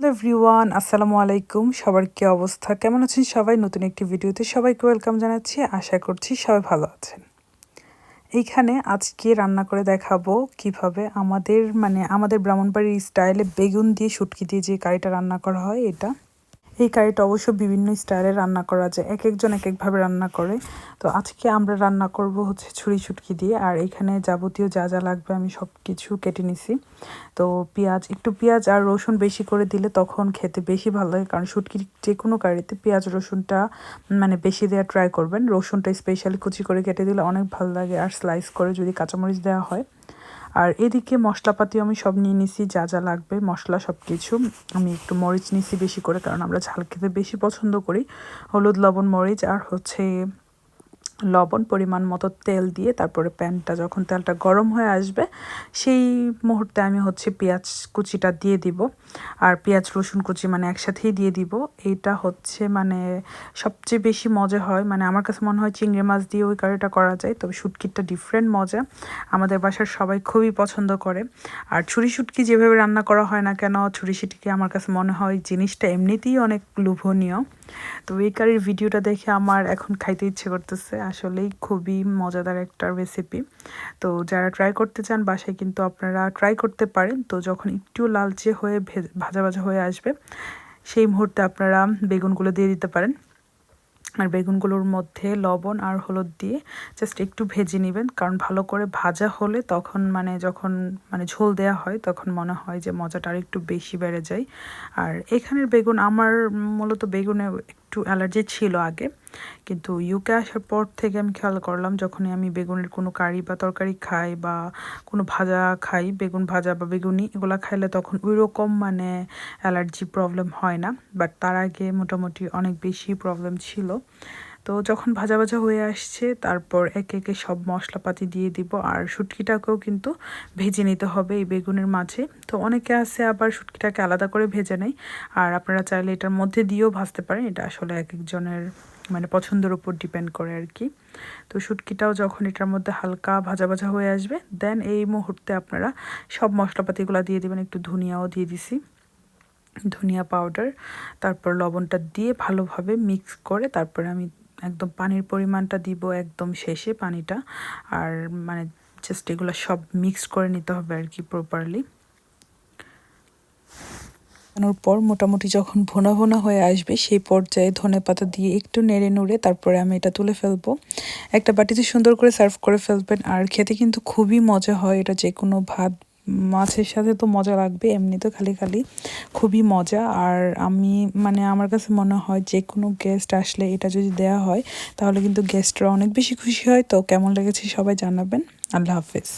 Hello everyone, আসসালামু আলাইকুম। সবার কি অবস্থা, কেমন আছেন সবাই? নতুন একটি ভিডিওতে সবাইকে ওয়েলকাম জানাচ্ছি। আশা করছি সবাই ভালো আছেন। এইখানে আজকে রান্না করে দেখাবো কিভাবে আমাদের ব্রাহ্মণবাড়ির স্টাইলে বেগুন দিয়ে শুটকি দিয়ে যে কারিটা রান্না করা হয় এটা। এই কারিটা অবশ্য বিভিন্ন স্টাইলে রান্না করা যায়, এক একজন এক একভাবে রান্না করে। তো আজকে আমরা রান্না করব হচ্ছে ছুরি শুটকি দিয়ে। আর এখানে যাবতীয় যা যা লাগবে আমি সব কিছু কেটে নিছি। তো একটু পেঁয়াজ আর রসুন বেশি করে দিলে তখন খেতে বেশি ভালো লাগে, কারণ শুটকির যে কোনো কারিতে পেঁয়াজ রসুনটা বেশি দেওয়া ট্রাই করবেন। রসুনটা স্পেশালি কুচি করে কেটে দিলে অনেক ভালো লাগে, আর স্লাইস করে যদি কাঁচামরিচ দেওয়া হয়। আর এদিকে মশলাপাতি আমি সব নিয়ে নিছি, যা যা লাগবে মশলা সব কিছু। আমি একটু মরিচ নিছি বেশি করে, কারণ আমরা ঝাল খেতে বেশি পছন্দ করি। হলুদ, লবণ, মরিচ আর হচ্ছে লবণ, পরিমাণ মতো তেল দিয়ে তারপরে প্যানটা যখন তেলটা গরম হয়ে আসবে সেই মুহূর্তে আমি হচ্ছে পেঁয়াজ কুচিটা দিয়ে দিব। আর পেঁয়াজ রসুন কুচি একসাথেই দিয়ে দিব। এইটা হচ্ছে সবচেয়ে বেশি মজা হয়, আমার কাছে মনে হয় চিংড়ি মাছ দিয়ে ওই কারিটা করা যায়, তবে শুটকিটা ডিফারেন্ট মজা। আমাদের বাসার সবাই খুবই পছন্দ করে। আর ছুরি শুটকি যেভাবে রান্না করা হয় না কেন, ছুরি শুটকি আমার কাছে মনে হয় জিনিসটা এমনিতেই অনেক লোভনীয়। তো এই কারির ভিডিওটা দেখে আমার এখন খাইতে ইচ্ছে করতেছে। আসলেই খুবই মজাদার একটা রেসিপি। তো যারা ট্রাই করতে চান বাসায় কিন্তু আপনারা ট্রাই করতে পারেন। তো যখন একটু লালচে হয়ে ভাজা ভাজা হয়ে আসবে সেই মুহূর্তে আপনারা বেগুনগুলো দিয়ে দিতে পারেন। আর বেগুনগুলোর মধ্যে লবণ আর হলুদ দিয়ে জাস্ট একটু ভেজে নেবেন, কারণ ভালো করে ভাজা হলে তখন যখন ঝোল দেওয়া হয় তখন মনে হয় যে মজাটা আর একটু বেশি বেড়ে যায়। আর এখানের বেগুন আমার মূলত বেগুনে একটু অ্যালার্জি ছিল আগে, কিন্তু ইউকে আসার পর থেকে আমি খেয়াল করলাম যখনই আমি বেগুনের কোনো কারি বা তরকারি খাই বা কোনো ভাজা খাই, বেগুন ভাজা বা বেগুনি এগুলো খাইলে তখন ওই রকম অ্যালার্জি প্রবলেম হয় না। বাট তার আগে মোটামুটি অনেক বেশি প্রবলেম ছিল। তো যখন ভাজা ভাজা হয়ে আসছে তারপর একে একে সব মশলাপাতি দিয়ে দিব। আর শুটকিটাকেও কিন্তু ভেজে নিতে হবে এই বেগুনের মাঝে। তো অনেকে আছে আবার শুটকিটাকে আলাদা করে ভেজে নেয়, আর আপনারা চাইলে এটার মধ্যে দিয়েও ভাজতে পারেন। এটা আসলে এক একজনের পছন্দের উপর ডিপেন্ড করে আর কি। তো শুটকিটাও যখন এটার মধ্যে হালকা ভাজা ভাজা হয়ে আসবে দেন এই মুহূর্তে আপনারা সব মশলাপাতিগুলো দিয়ে দেবেন। একটু ধনিয়াও দিয়ে দিছি, ধনিয়া পাউডার, তারপর লবণটা দিয়ে ভালোভাবে মিক্স করে তারপরে আমি একদম পানির পরিমাণটা দিব একদম শেষে পানিটা। আর জাস্ট এগুলো সব মিক্স করে নিতে হবে আর কি প্রপারলি। পর মোটামুটি যখন ভোনা ভোনা হয়ে আসবে সেই পর্যায়ে ধনেপাতা দিয়ে একটু নেড়ে নুড়ে তারপরে আমি এটা তুলে ফেলবো। একটা বাটিতে সুন্দর করে সার্ভ করে ফেলবেন। আর খেতে কিন্তু খুবই মজা হয় এটা, যে কোনো ভাত মাছের সাথে তো মজা লাগবে, এমনি তো খালি খালি খুবই মজা। আর আমি আমার কাছে মনে হয় যে কোনো গেস্ট আসলে এটা যদি দেওয়া হয় তাহলে কিন্তু গেস্টরা অনেক বেশি খুশি হয়। তো কেমন লেগেছে সবাই জানাবেন। আল্লাহ হাফেজ।